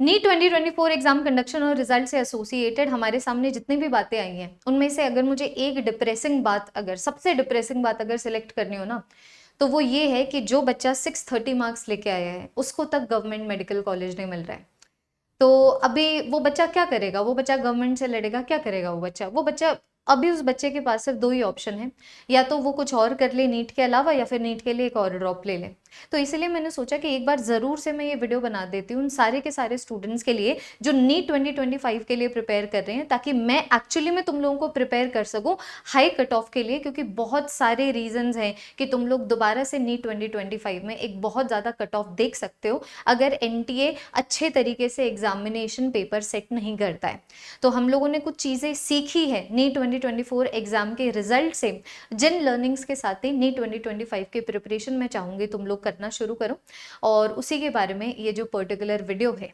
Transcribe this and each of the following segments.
NEET 2024 exam conduction और result से associated हमारे सामने जितनी भी बातें आई हैं उनमें से अगर मुझे एक डिप्रेसिंग बात, अगर सबसे डिप्रेसिंग बात अगर सिलेक्ट करनी हो ना, तो वो ये है कि जो बच्चा 630 मार्क्स लेके आया है उसको तक गवर्नमेंट मेडिकल कॉलेज नहीं मिल रहा है। तो अभी वो बच्चा क्या करेगा? वो बच्चा गवर्नमेंट से लड़ेगा, क्या करेगा वो बच्चा अभी उस बच्चे के पास सिर्फ दो ही ऑप्शन है, या तो वो कुछ और कर ले नीट के अलावा, या फिर नीट के लिए एक और ड्रॉप ले ले। तो इसलिए मैंने सोचा कि एक बार ज़रूर से मैं ये वीडियो बना देती हूँ उन सारे के सारे स्टूडेंट्स के लिए जो नीट 2025 के लिए प्रिपेयर कर रहे हैं, ताकि मैं एक्चुअली में तुम लोगों को प्रिपेयर कर सकूँ हाई कट ऑफ के लिए, क्योंकि बहुत सारे रीजंस हैं कि तुम लोग दोबारा से नीट 2025 में एक बहुत ज़्यादा कट ऑफ देख सकते हो अगर एनटीए अच्छे तरीके से एग्जामिनेशन पेपर सेट नहीं करता है। तो हम लोगों ने कुछ चीज़ें सीखी है नीट 2024 एग्जाम के रिजल्ट से, जिन लर्निंग्स के साथ ही नीट 2025 के प्रिपरेशन मैं चाहूँगी तुम लोग करना शुरू करो, और उसी के बारे में ये जो पर्टिकुलर वीडियो है।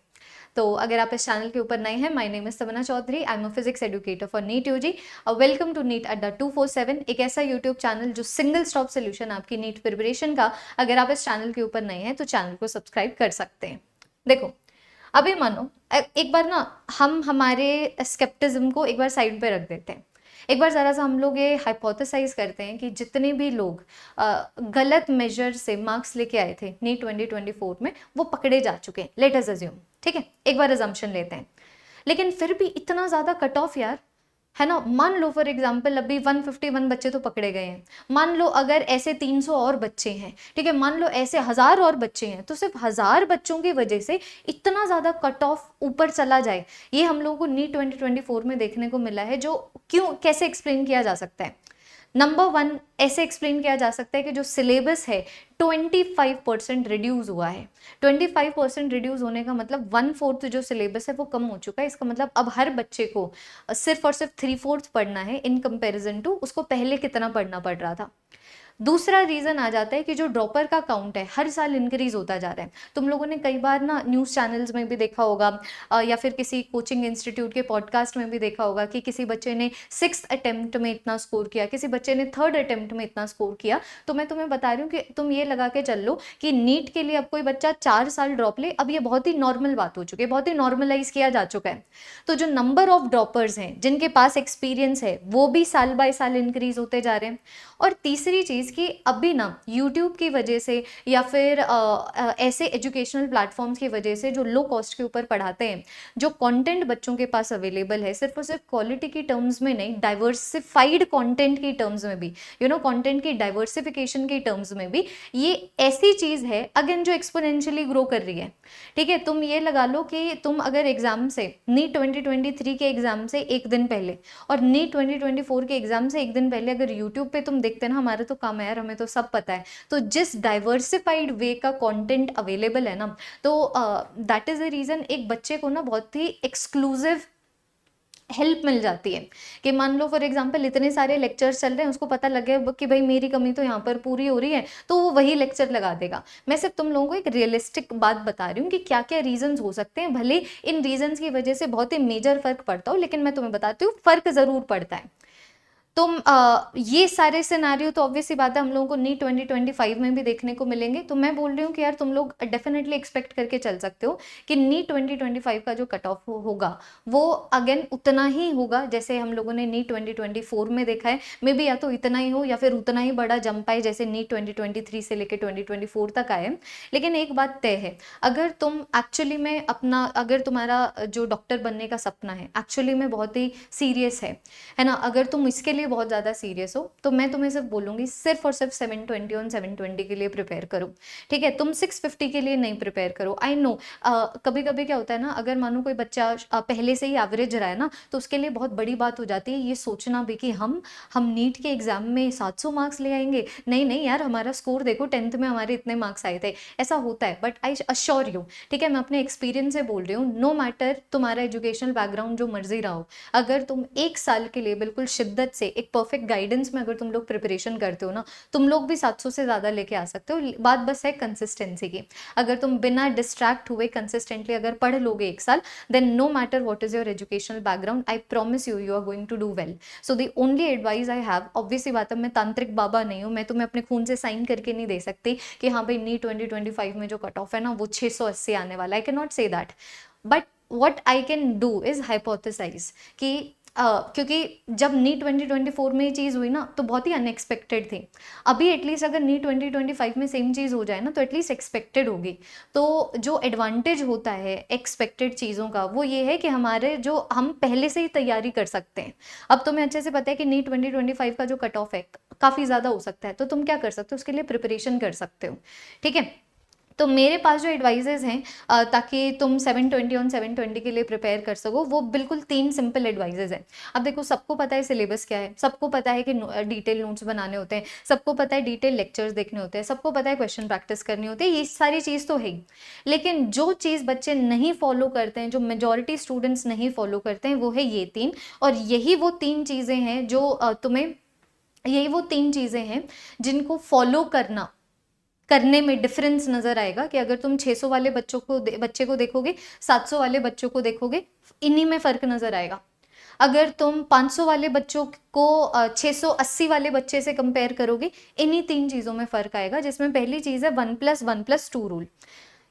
तो अगर आप इस चैनल के ऊपर नए हैं, my name is Tamanna Chaudhary, I am a physics educator for NEET UG. Welcome to NEET Adda 247, एक ऐसा यूट्यूब चैनल जो सिंगल स्टॉप सोल्यूशन आपकी नीट प्रिपरेशन का। अगर आप इस चैनल के ऊपर नए हैं तो चैनल को सब्सक्राइब कर सकते हैं। देखो, अभी मानो एक बार ना हम हमारे स्केप्टिज्म को एक बार साइड पे रख देते हैं। एक बार ज़रा सा हम लोग ये हाइपोथेसाइज करते हैं कि जितने भी लोग गलत मेजर से मार्क्स लेके आए थे नीट 2024 में, वो पकड़े जा चुके हैं। लेट अस अज्यूम, ठीक है, एक बार अजम्पशन लेते हैं। लेकिन फिर भी इतना ज़्यादा कट ऑफ यार, है ना। मान लो फॉर एग्जाम्पल अभी 151 बच्चे तो पकड़े गए हैं। मान लो अगर ऐसे 300 और बच्चे हैं, ठीक है, मान लो ऐसे 1000 और बच्चे हैं, तो सिर्फ 1000 बच्चों की वजह से इतना ज़्यादा कट ऑफ ऊपर चला जाए, ये हम लोगों को नीट 2024 में देखने को मिला है। जो क्यों, कैसे एक्सप्लेन किया जा सकता है? नंबर वन, ऐसे एक्सप्लेन किया जा सकता है कि जो सिलेबस है 25% रिड्यूस हुआ है। 25% रिड्यूस होने का मतलब 1/4 जो सिलेबस है वो कम हो चुका है। इसका मतलब अब हर बच्चे को सिर्फ और सिर्फ 3/4 पढ़ना है इन कंपैरिजन टू उसको पहले कितना पढ़ना पड़ रहा था। दूसरा रीजन आ जाता है कि जो ड्रॉपर का काउंट है हर साल इंक्रीज होता जा रहा है। तुम लोगों ने कई बार ना न्यूज़ चैनल्स में भी देखा होगा, या फिर किसी कोचिंग इंस्टीट्यूट के पॉडकास्ट में भी देखा होगा कि किसी बच्चे ने 6th अटेम्प्ट में इतना स्कोर किया, किसी बच्चे ने 3rd अटेम्प्ट में इतना स्कोर किया। तो मैं तुम्हें बता रही हूँ कि तुम ये लगा के चल लो कि नीट के लिए अब कोई बच्चा 4 साल ड्रॉप ले, अब ये बहुत ही नॉर्मल बात हो चुकी है, बहुत ही नॉर्मलाइज किया जा चुका है। तो जो नंबर ऑफ ड्रॉपर्स हैं जिनके पास एक्सपीरियंस है वो भी साल बाय साल इंक्रीज होते जा रहे हैं। और तीसरी चीज़ कि अभी ना यूट्यूब की वजह से, या फिर ऐसे एजुकेशनल प्लेटफॉर्म्स की वजह से जो लो कॉस्ट के ऊपर पढ़ाते हैं, जो कंटेंट बच्चों के पास अवेलेबल है, सिर्फ और सिर्फ क्वालिटी की टर्म्स में नहीं, डाइवर्सिफाइड कंटेंट की टर्म्स में भी, कंटेंट की डाइवर्सिफिकेशन की टर्म्स में भी, ये ऐसी चीज़ है अगेन जो एक्सपोनेंशियली ग्रो कर रही है। ठीक है, तुम ये लगा लो कि तुम अगर एग्जाम से नीट 2023 के एग्जाम से एक दिन पहले और नीट 2024 के एग्जाम से एक दिन पहले अगर यूट्यूब पे तुम देखते ना, हमारा तो काम है यार, हमें तो सब पता है। तो जिस डाइवर्सिफाइड वे का कंटेंट अवेलेबल है ना, तो दैट इज द रीजन एक बच्चे को ना बहुत ही एक्सक्लूसिव हेल्प मिल जाती है। कि मान लो फॉर एग्जांपल इतने सारे लेक्चर्स चल रहे हैं, उसको पता लग गया कि भाई मेरी कमी तो यहाँ पर पूरी हो रही है, तो वो वही लेक्चर लगा देगा। मैं सिर्फ तुम लोगों को एक रियलिस्टिक बात बता रही हूँ कि क्या क्या रीजंस हो सकते हैं। भले इन रीजंस की वजह से बहुत ही मेजर फर्क पड़ता हो, लेकिन मैं तुम्हें बताती हूँ फर्क जरूर पड़ता है। तुम ये सारे सिनारियो तो ऑब्वियसली बात है हम लोगों को नीट 2025 में भी देखने को मिलेंगे। तो मैं बोल रही हूँ कि यार तुम लोग डेफिनेटली एक्सपेक्ट करके चल सकते हो कि नीट 2025 का जो कट ऑफ होगा वो अगेन उतना ही होगा जैसे हम लोगों ने नीट 2024 में देखा है। मे बी या तो इतना ही हो या फिर उतना ही बड़ा जंप आए जैसे नीट 2023 से लेकर 2024 तक आए। लेकिन एक बात तय है, अगर तुम एक्चुअली में अपना, अगर तुम्हारा जो डॉक्टर बनने का सपना है एक्चुअली में बहुत ही सीरियस है ना, अगर तुम इसके लिए बहुत ज़्यादा सीरियस हो, तो मैं तुम्हें सिर्फ बोलूँगी सिर्फ और सिर्फ 720 ऑन 720 के लिए प्रिपेयर करो। ठीक है, तुम 650 के लिए नहीं प्रिपेयर करो। आई नो कभी कभी क्या होता है ना, अगर मानो कोई बच्चा पहले से ही एवरेज रहा है ना, तो उसके लिए बहुत बड़ी बात हो जाती है ये सोचना भी कि हम नीट के एग्जाम में 700 मार्क्स ले आएंगे। नहीं नहीं यार, हमारा स्कोर देखो, 10th में हमारे इतने मार्क्स आए थे। ऐसा होता है, बट आई अश्योर यू, ठीक है, मैं अपने एक्सपीरियंस से बोल रही हूँ, नो मैटर तुम्हारा एजुकेशनल बैकग्राउंड जो मर्जी रहा हो, अगर तुम एक साल के लिए बिल्कुल शिद्दत से एक परफेक्ट गाइडेंस में अगर तुम लोग प्रिपरेशन करते हो ना, तुम लोग भी 700 से ज़्यादा लेके आ सकते हो। बात बस है कंसिस्टेंसी की। अगर तुम बिना डिस्ट्रैक्ट हुए कंसिस्टेंटली अगर पढ़ लोगे एक साल, then no matter what is your educational background, I promise you you are going to do well. So the only advice I have, obviously बात है, मैं तांत्रिक बाबा नहीं हूँ, मैं तुम्हें अपने खून से साइन करके नहीं दे सकती कि हाँ भाई नीट 2025 में जो कट ऑफ है ना वो 680 आने वाला है। I can not say that. But what I can do is hypothesised कि क्योंकि जब नीट 2024 में ये चीज़ हुई ना तो बहुत ही अनएक्सपेक्टेड थी। अभी एटलीस्ट अगर नीट 2025 में सेम चीज़ हो जाए ना तो एटलीस्ट एक्सपेक्टेड होगी। तो जो एडवांटेज होता है एक्सपेक्टेड चीज़ों का वो ये है कि हमारे जो हम पहले से ही तैयारी कर सकते हैं। अब तुम्हें अच्छे से पता है कि नीट 2025 का जो कट ऑफ है काफ़ी ज़्यादा हो सकता है, तो तुम क्या कर सकते हो, उसके लिए प्रिपरेशन कर सकते हो। ठीक है, तो मेरे पास जो एडवाइजेज हैं ताकि तुम 720 ऑन 720 के लिए प्रिपेयर कर सको, वो बिल्कुल 3 सिंपल एडवाइजेज हैं। अब देखो, सबको पता है सिलेबस क्या है, सबको पता है कि डिटेल नोट्स बनाने होते हैं, सबको पता है डिटेल लेक्चर्स देखने होते हैं, सबको पता है क्वेश्चन प्रैक्टिस करनी होती है, ये सारी चीज़ तो है ही। लेकिन जो चीज़ बच्चे नहीं फॉलो करते हैं, जो मेजॉरिटी स्टूडेंट्स नहीं फॉलो करते हैं, वो है ये 3। और यही वो 3 चीज़ें हैं जो यही वो 3 चीज़ें हैं जिनको फॉलो करने में डिफरेंस नजर आएगा। कि अगर तुम 600 वाले बच्चे को देखोगे, 700 वाले बच्चों को देखोगे, इन्हीं में फर्क नजर आएगा। अगर तुम 500 वाले बच्चों को 680 वाले बच्चे से कंपेयर करोगे, इन्हीं 3 चीजों में फर्क आएगा, जिसमें पहली चीज है 1+1+2 रूल।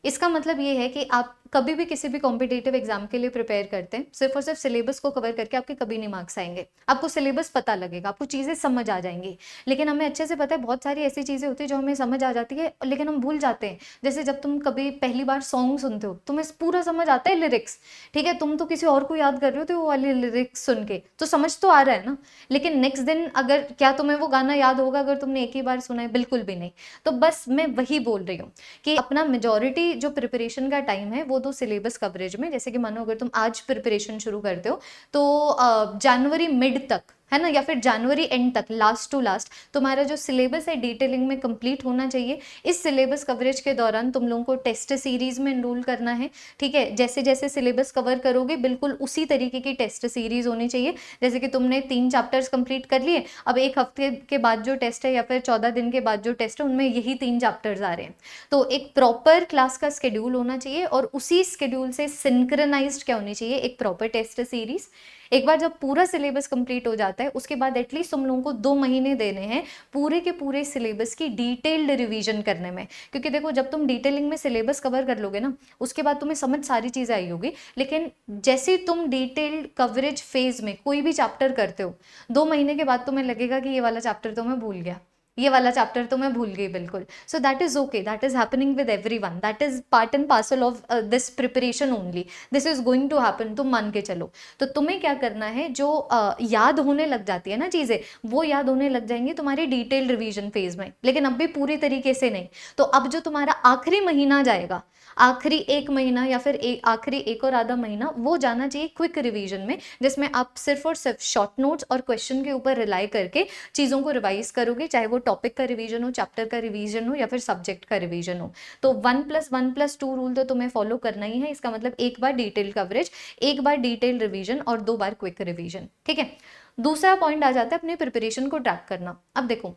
इसका मतलब ये है कि आप कभी भी किसी भी कॉम्पिटिटिव एग्जाम के लिए प्रिपेयर करते हैं, सिर्फ और सिर्फ सिलेबस को कवर करके आपके कभी नहीं मार्क्स आएंगे। आपको सिलेबस पता लगेगा, आपको चीज़ें समझ आ जाएंगी। लेकिन हमें अच्छे से पता है बहुत सारी ऐसी चीज़ें होती है जो हमें समझ आ जाती है, लेकिन हम भूल जाते हैं। जैसे जब तुम कभी पहली बार सॉन्ग सुनते हो, तुम्हें पूरा समझ आता है लिरिक्स, ठीक है, तुम तो किसी और को याद कर रहे हो तो वो वाली लिरिक्स सुन के तो समझ तो आ रहा है ना, लेकिन नेक्स्ट दिन अगर क्या तुम्हें वो गाना याद होगा अगर तुमने एक ही बार सुना है? बिल्कुल भी नहीं। तो बस मैं वही बोल रही हूँ कि अपना मेजॉरिटी जो प्रिपरेशन का टाइम है वो दो सिलेबस कवरेज में। जैसे कि मानो अगर तुम आज प्रिपरेशन शुरू करते हो तो जनवरी मिड तक, है ना, या फिर जनवरी एंड तक, लास्ट टू लास्ट तुम्हारा जो सिलेबस है डिटेलिंग में कंप्लीट होना चाहिए। इस सिलेबस कवरेज के दौरान तुम लोगों को टेस्ट सीरीज में एनरोल करना है। ठीक है, जैसे जैसे सिलेबस कवर करोगे बिल्कुल उसी तरीके की टेस्ट सीरीज होनी चाहिए। जैसे कि तुमने 3 चैप्टर्स कंप्लीट कर लिए, अब एक हफ्ते के बाद जो टेस्ट है या फिर 14 दिन के बाद जो टेस्ट है उनमें यही 3 चैप्टर्स आ रहे हैं। तो एक प्रॉपर क्लास का स्केड्यूल होना चाहिए और उसी स्केड्यूल से सिंक्रोनाइज्ड क्या होनी चाहिए, एक प्रॉपर टेस्ट सीरीज। एक बार जब पूरा सिलेबस कंप्लीट हो जाता है उसके बाद एटलीस्ट तुम लोगों को 2 महीने देने हैं पूरे के पूरे सिलेबस की डिटेल्ड रिवीजन करने में। क्योंकि देखो, जब तुम डिटेलिंग में सिलेबस कवर कर लोगे ना उसके बाद तुम्हें समझ सारी चीज़ें आई होगी, लेकिन जैसे तुम डिटेल्ड कवरेज फेज में कोई भी चैप्टर करते हो 2 महीने के बाद तुम्हें लगेगा कि ये वाला चैप्टर तो मैं भूल गया, ये वाला चैप्टर तो मैं भूल गई बिल्कुल। So that is okay, that is happening with everyone, that is part and parcel of this preparation only, this is going to happen, तुम मान के चलो। तो तुम्हें क्या करना है, जो याद होने लग जाती है ना चीज़ें, वो याद होने लग जाएंगी तुम्हारी डिटेल्ड रिवीजन फेज में, लेकिन अब भी पूरी तरीके से नहीं। तो अब जो तुम्हारा आखिरी महीना जाएगा, आखिरी 1 महीना या फिर आखिरी 1 और आधा महीना, वो जाना चाहिए क्विक रिवीजन में, जिसमें आप सिर्फ और सिर्फ शॉर्ट नोट्स और क्वेश्चन के ऊपर रिलाई करके चीज़ों को रिवाइज करोगे, चाहे वो टॉपिक का रिवीजन हो, चैप्टर का रिवीजन हो या फिर सब्जेक्ट का रिवीजन हो। तो 1+1+2 रूल तो तुम्हें फॉलो करना ही है। इसका मतलब एक बार डिटेल कवरेज, एक बार डिटेल रिवीजन और 2 बार क्विक रिवीजन। ठीक है, दूसरा पॉइंट आ जाता है अपने प्रिपरेशन को ट्रैक करना। अब देखो,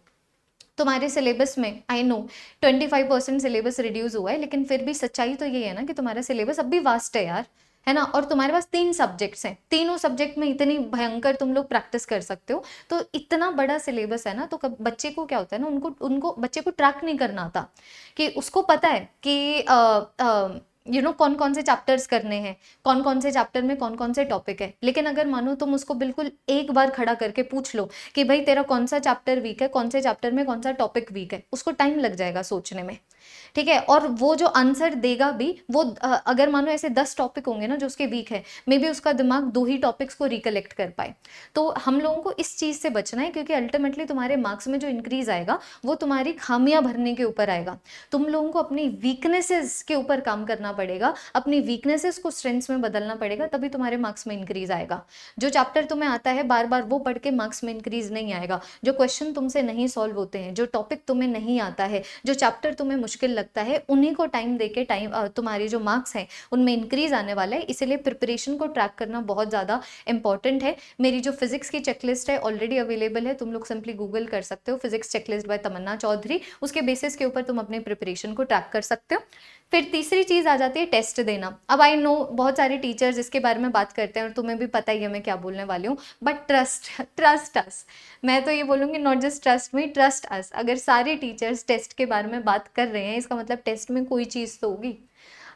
तुम्हारे सिलेबस में आई नो 25% सिलेबस रिड्यूस हुआ है, लेकिन फिर भी सच्चाई तो ये है ना कि तुम्हारा सिलेबस अब भी वास्ट है यार, है ना। और तुम्हारे पास 3 सब्जेक्ट्स हैं, तीनों सब्जेक्ट में इतनी भयंकर तुम लोग प्रैक्टिस कर सकते हो। तो इतना बड़ा सिलेबस है ना, तो बच्चे को क्या होता है ना, उनको बच्चे को ट्रैक नहीं करना आता। कि उसको पता है कि कौन कौन से चैप्टर्स करने हैं, कौन कौन से चैप्टर में कौन कौन से टॉपिक है। लेकिन अगर मानो तुम उसको बिल्कुल एक बार खड़ा करके पूछ लो कि भाई तेरा कौन सा चैप्टर वीक है, कौन से चैप्टर में कौन सा टॉपिक वीक है, उसको टाइम लग जाएगा सोचने में। ठीक है, और वो जो आंसर देगा भी वो अगर मानो ऐसे 10 टॉपिक होंगे ना जो उसके वीक है, मे बी उसका दिमाग 2 ही टॉपिक्स को रिकलेक्ट कर पाए। तो हम लोगों को इस चीज़ से बचना है, क्योंकि अल्टीमेटली तुम्हारे मार्क्स में जो इंक्रीज आएगा वो तुम्हारी खामियां भरने के ऊपर आएगा। तुम लोगों को अपनी वीकनेसेस के ऊपर काम करना पड़ेगा, अपनी वीकनेसेस को स्ट्रेंथ्स में बदलना पड़ेगा, तभी तुम्हारे मार्क्स में इंक्रीज आएगा। जो चैप्टर तुम्हें आता है बार बार वो पढ़ के मार्क्स में इंक्रीज नहीं आएगा। जो क्वेश्चन तुमसे नहीं सॉल्व होते हैं, जो टॉपिक तुम्हें नहीं आता है, जो चैप्टर तुम्हें मुश्किल लगता है, उन्हीं को टाइम देके तुम्हारे जो मार्क्स हैं उनमें इंक्रीज आने वाला है। इसीलिए प्रिपरेशन को ट्रैक करना बहुत ज़्यादा इंपॉर्टेंट है। मेरी जो फिजिक्स की चेकलिस्ट है ऑलरेडी अवेलेबल है, तुम लोग सिंपली गूगल कर सकते हो, फिजिक्स चेकलिस्ट बाय तमन्ना चौधरी। उसके बेसिस के ऊपर तुम अपने प्रिपरेशन को ट्रैक कर सकते हो। फिर तीसरी चीज़ आ जाती है टेस्ट देना। अब आई नो बहुत सारे टीचर्स इसके बारे में बात करते हैं और तुम्हें भी पता ही है मैं क्या बोलने वाली हूँ, बट ट्रस्ट अस। मैं तो ये बोलूँगी not just trust me, trust us. अगर सारे टीचर्स टेस्ट के बारे में बात कर रहे हैं इसका मतलब टेस्ट में कोई चीज़ तो होगी।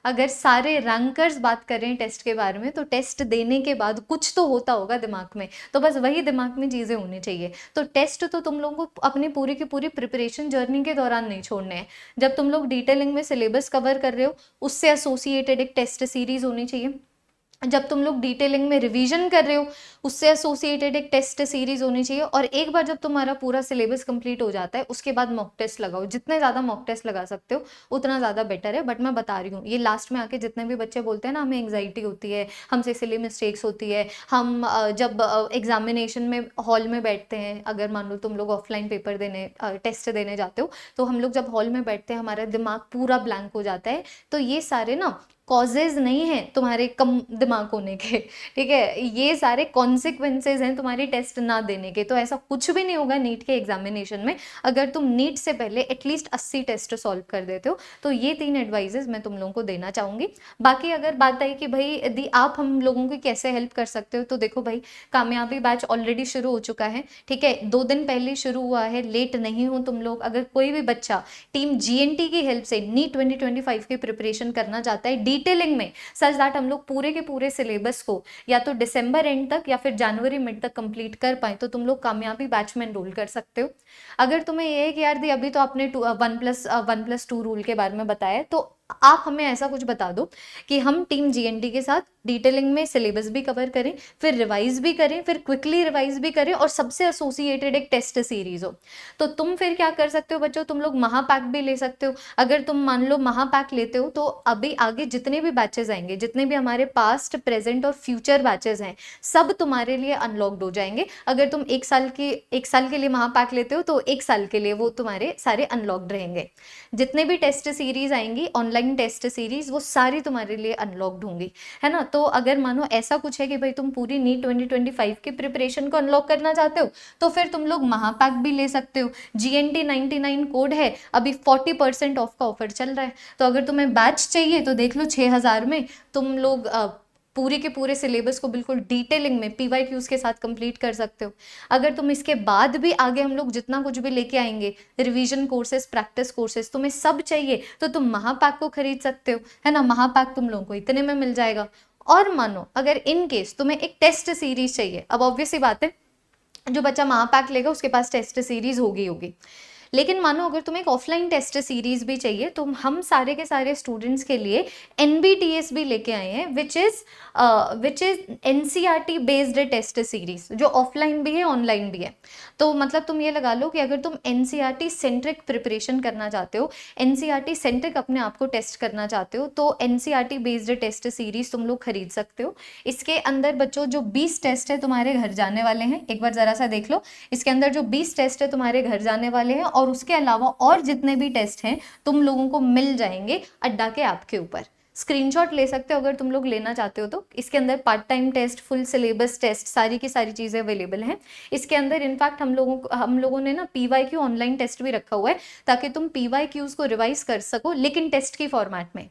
अगर सारे रैंकर्स बात करें टेस्ट के बारे में, तो टेस्ट देने के बाद कुछ तो होता होगा दिमाग में, तो बस वही दिमाग में चीज़ें होनी चाहिए। तो टेस्ट तो तुम लोगों को अपनी पूरी की पूरी प्रिपरेशन जर्नी के दौरान नहीं छोड़ने हैं। जब तुम लोग डिटेलिंग में सिलेबस कवर कर रहे हो, उससे एसोसिएटेड एक टेस्ट सीरीज होनी चाहिए। जब तुम लोग डिटेलिंग में रिवीजन कर रहे हो, उससे एसोसिएटेड एक टेस्ट सीरीज होनी चाहिए। और एक बार जब तुम्हारा पूरा सिलेबस कंप्लीट हो जाता है, उसके बाद मॉक टेस्ट लगाओ। जितने ज़्यादा मॉक टेस्ट लगा सकते हो उतना ज़्यादा बेटर है। बट मैं बता रही हूँ, ये लास्ट में आके जितने भी बच्चे बोलते हैं ना हमें एंग्जाइटी होती है, हमसे सिली मिस्टेक्स होती है, हम जब एग्जामिनेशन में हॉल में बैठते हैं, अगर मान लो तुम लोग ऑफलाइन पेपर देने टेस्ट देने जाते हो, तो हम लोग जब हॉल में बैठते हैं हमारा दिमाग पूरा ब्लैंक हो जाता है। तो ये सारे ना कॉजेज नहीं है तुम्हारे कम दिमाग होने के, ठीक है, ये सारे कॉन्सिक्वेंसेज हैं तुम्हारी टेस्ट ना देने के। तो ऐसा कुछ भी नहीं होगा नीट के एग्जामिनेशन में अगर तुम नीट से पहले एटलीस्ट 80 टेस्ट सॉल्व कर देते हो। तो ये 3 एडवाइजेज मैं तुम लोगों को देना चाहूँगी। बाकी अगर बात आई कि भाई यदि आप हम लोगों की कैसे हेल्प कर सकते हो, तो देखो भाई, कामयाबी बैच ऑलरेडी शुरू हो चुका है, ठीक है, 2 दिन पहले शुरू हुआ है, लेट नहीं हो तुम लोग। अगर कोई भी बच्चा टीम जीएनटी की हेल्प से नीट 2025 की प्रिपरेशन करना चाहता है डिटेलिंग में, सच दैट हम लोग पूरे के पूरे सिलेबस को या तो दिसंबर एंड तक या फिर जनवरी मिड तक कंप्लीट कर पाए, तो तुम लोग कामयाबी बैच में एनरोल कर सकते हो। अगर तुम्हें ये है कि यार दी अभी तो आपने 1+1+2 रूल के बारे में बताया, तो आप हमें ऐसा कुछ बता दो कि हम टीम जीएनटी के साथ डिटेलिंग में सिलेबस भी कवर करें, फिर रिवाइज भी करें, फिर क्विकली रिवाइज भी करें, और सबसे एसोसिएटेड एक टेस्ट सीरीज हो। तो तुम फिर क्या कर सकते हो बच्चों, तुम लोग महापैक भी ले सकते हो। अगर तुम मान लो महापैक लेते हो, तो अभी आगे जितने भी बैचेस आएंगे, जितने भी हमारे पास्ट प्रेजेंट और फ्यूचर बैचेस हैं, सब तुम्हारे लिए अनलॉक्ड हो जाएंगे। अगर तुम एक साल के लिए महापैक लेते हो, तो 1 साल के लिए वो तुम्हारे सारे अनलॉक्ड रहेंगे। जितने भी टेस्ट सीरीज आएंगी, ऑनलाइन टेस्ट सीरीज, वो सारी तुम्हारे लिए अनलॉक्ड होंगी, है ना। तो अगर मानो ऐसा कुछ है कि भाई तुम पूरी नीट 2025 की प्रिपरेशन को अनलॉक करना चाहते हो, तो फिर तुम लोग महापैक भी ले सकते हो। GNT 99 कोड है, अभी 40% ऑफ का ऑफर चल रहा है। तो अगर तुम्हें बैच चाहिए तो देख लो, 6000 में तुम लोग पूरे के पूरे सिलेबस को बिल्कुल डिटेलिंग में PYQs के साथ कंप्लीट कर सकते हो। अगर तुम इसके बाद भी आगे हम लोग जितना कुछ भी लेके आएंगे, रिवीजन कोर्सेज, प्रैक्टिस कोर्सेज, तुम्हें सब चाहिए, तो तुम महापैक को खरीद सकते हो, है ना। महापैक तुम लोगों को इतने में मिल जाएगा। और मानो अगर इन केस तुम्हें एक टेस्ट सीरीज चाहिए, अब ऑब्वियस सी बात है जो बच्चा महापैक लेगा उसके पास टेस्ट सीरीज होगी। लेकिन मानो अगर तुम्हें एक ऑफलाइन टेस्ट सीरीज भी चाहिए, तो हम सारे के सारे स्टूडेंट्स के लिए NBTS भी लेके आए हैं, which is NCERT based test series, जो ऑफलाइन भी है ऑनलाइन भी है। तो मतलब तुम ये लगा लो कि अगर तुम NCERT सेंट्रिक प्रिपरेशन करना चाहते हो, NCERT सेंट्रिक अपने आप को टेस्ट करना चाहते हो, तो NCERT बेस्ड टेस्ट सीरीज तुम लोग खरीद सकते हो। इसके अंदर बच्चों जो 20 टेस्ट है तुम्हारे घर जाने वाले हैं, एक बार जरा सा देख लो, इसके अंदर जो 20 टेस्ट है तुम्हारे घर जाने वाले हैं, और उसके अलावा और जितने भी टेस्ट हैं तुम लोगों को मिल जाएंगे अड्डा के ऐप के ऊपर। स्क्रीनशॉट ले सकते हो अगर तुम लोग लेना चाहते हो तो। इसके अंदर part time test, full syllabus test, सारी की सारी चीज़ें अवेलेबल हैं। इसके अंदर इनफैक्ट हम लोगों ने ना PYQ ऑनलाइन टेस्ट भी रखा हुआ है, ताकि तुम PYQs को रिवाइज कर सको, लेकिन टेस्ट की फॉर्मेट में।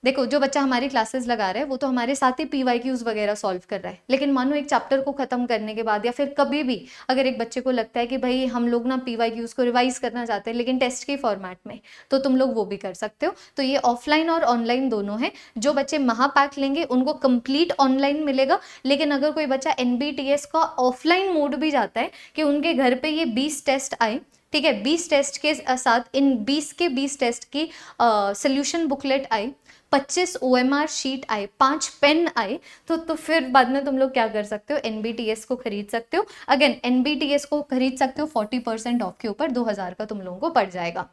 देखो, जो बच्चा हमारी क्लासेस लगा रहा है वो तो हमारे साथ ही PYQs वगैरह सॉल्व कर रहा है, लेकिन मानो एक चैप्टर को खत्म करने के बाद या फिर कभी भी अगर एक बच्चे को लगता है कि भाई हम लोग ना PYQs को रिवाइज करना चाहते हैं लेकिन टेस्ट के फॉर्मेट में, तो तुम लोग वो भी कर सकते हो। तो ये ऑफलाइन और ऑनलाइन दोनों है। जो बच्चे महापैक लेंगे उनको कंप्लीट ऑनलाइन मिलेगा, लेकिन अगर कोई बच्चा NBTS का ऑफलाइन मोड भी जाता है कि उनके घर पे ये 20 टेस्ट आए, ठीक है, 20 टेस्ट के साथ इन 20 टेस्ट की सोल्यूशन बुकलेट आई, 25 OMR शीट आए, 5 पेन आए, तो फिर बाद में तुम लोग क्या कर सकते हो, NBTS को खरीद सकते हो। अगेन NBTS को खरीद सकते हो 40% ऑफ के ऊपर, 2000 का तुम लोगों को पड़ जाएगा।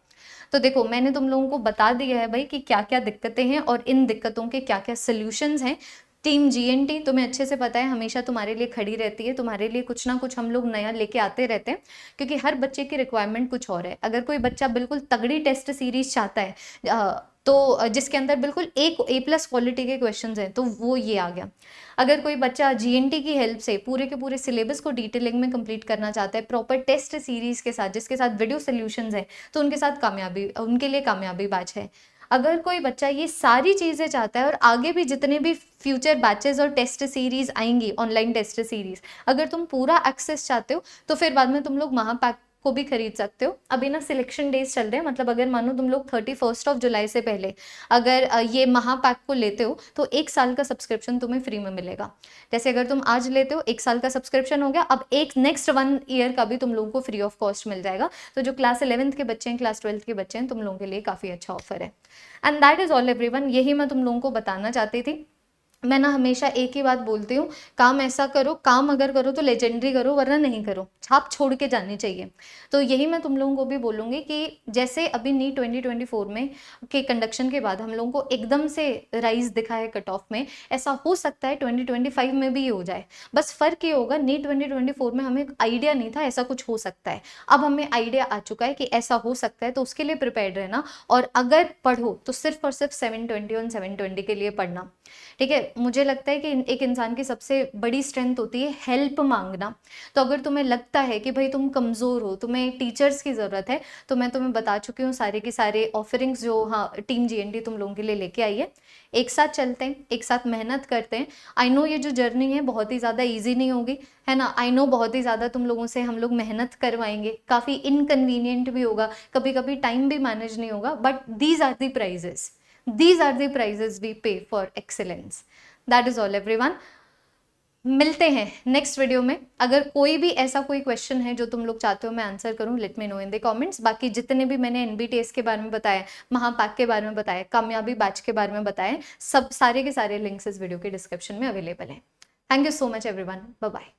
तो देखो, मैंने तुम लोगों को बता दिया है भाई कि क्या क्या दिक्कतें हैं और इन दिक्कतों के क्या क्या सोल्यूशंस हैं। टीम GNT तुम्हें अच्छे से पता है हमेशा तुम्हारे लिए खड़ी रहती है, तुम्हारे लिए कुछ ना कुछ हम लोग नया लेके आते रहते हैं, क्योंकि हर बच्चे की रिक्वायरमेंट कुछ और है। अगर कोई बच्चा बिल्कुल तगड़ी टेस्ट सीरीज चाहता है तो जिसके अंदर बिल्कुल A+ क्वालिटी के क्वेश्चंस हैं, तो वो ये आ गया। अगर कोई बच्चा GNT की हेल्प से पूरे के पूरे सिलेबस को डिटेलिंग में कंप्लीट करना चाहता है प्रॉपर टेस्ट सीरीज के साथ, जिसके साथ वीडियो सोल्यूशंस हैं, तो उनके लिए कामयाबी बैच है। अगर कोई बच्चा ये सारी चीज़ें चाहता है और आगे भी जितने भी फ्यूचर बैचेस और टेस्ट सीरीज आएंगी, ऑनलाइन टेस्ट सीरीज, अगर तुम पूरा एक्सेस चाहते हो, तो फिर बाद में तुम लोग महापैक को भी खरीद सकते हो। अभी ना सिलेक्शन डेज चल रहे हैं, मतलब अगर मानो तुम लोग 31 जुलाई से पहले अगर ये महापैक को लेते हो तो 1 साल का सब्सक्रिप्शन तुम्हें फ्री में मिलेगा। जैसे अगर तुम आज लेते हो 1 साल का सब्सक्रिप्शन हो गया, अब एक नेक्स्ट 1 ईयर का भी तुम लोगों को फ्री ऑफ कॉस्ट मिल जाएगा। तो जो क्लास 11th के बच्चे हैं, क्लास 12th के बच्चे हैं, तुम लोगों के लिए काफ़ी अच्छा ऑफर है। And that is all everyone, यही मैं तुम लोगों को बताना चाहती थी। मैं ना हमेशा एक ही बात बोलती हूँ, काम ऐसा करो, काम अगर करो तो लेजेंडरी करो, वरना नहीं करो, छाप छोड़ के जानी चाहिए। तो यही मैं तुम लोगों को भी बोलूँगी कि जैसे अभी नीट 2024 में के कंडक्शन के बाद हम लोगों को एकदम से राइज दिखा है कट ऑफ में, ऐसा हो सकता है 2025 में भी ये हो जाए। बस फ़र्क ये होगा, नीट 2024 में हमें आइडिया नहीं था ऐसा कुछ हो सकता है, अब हमें आइडिया आ चुका है कि ऐसा हो सकता है, तो उसके लिए प्रिपेयर्ड रहना। और अगर पढ़ो तो सिर्फ और सिर्फ 720 और 720 के लिए पढ़ना, ठीक है। मुझे लगता है कि एक इंसान की सबसे बड़ी स्ट्रेंथ होती है हेल्प मांगना। तो अगर तुम्हें लगता है कि भाई तुम कमज़ोर हो, तुम्हें टीचर्स की ज़रूरत है, तो मैं तुम्हें बता चुकी हूँ सारे के सारे ऑफरिंग्स जो हाँ टीम GND तुम लोगों के लिए लेके आई है। एक साथ चलते हैं, एक साथ मेहनत करते हैं। आई नो ये जो जर्नी है बहुत ही ज़्यादा ईजी नहीं होगी, है ना। आई नो बहुत ही ज़्यादा तुम लोगों से हम लोग मेहनत करवाएंगे, काफ़ी इनकन्वीनियंट भी होगा, कभी कभी टाइम भी मैनेज नहीं होगा, but these are the prices, these are the prizes we pay for excellence. That is all everyone. मिलते हैं नेक्स्ट वीडियो में। अगर कोई भी ऐसा कोई क्वेश्चन है जो तुम लोग चाहते हो मैं आंसर करूं, let me know in the comments. बाकी जितने भी मैंने NBTS के बारे में बताया, महापैक के बारे में बताया, कामयाबी बैच के बारे में बताया, सब सारे के सारे लिंक्स इस वीडियो के डिस्क्रिप्शन में अवेलेबल हैं। Thank you so much everyone, bye bye.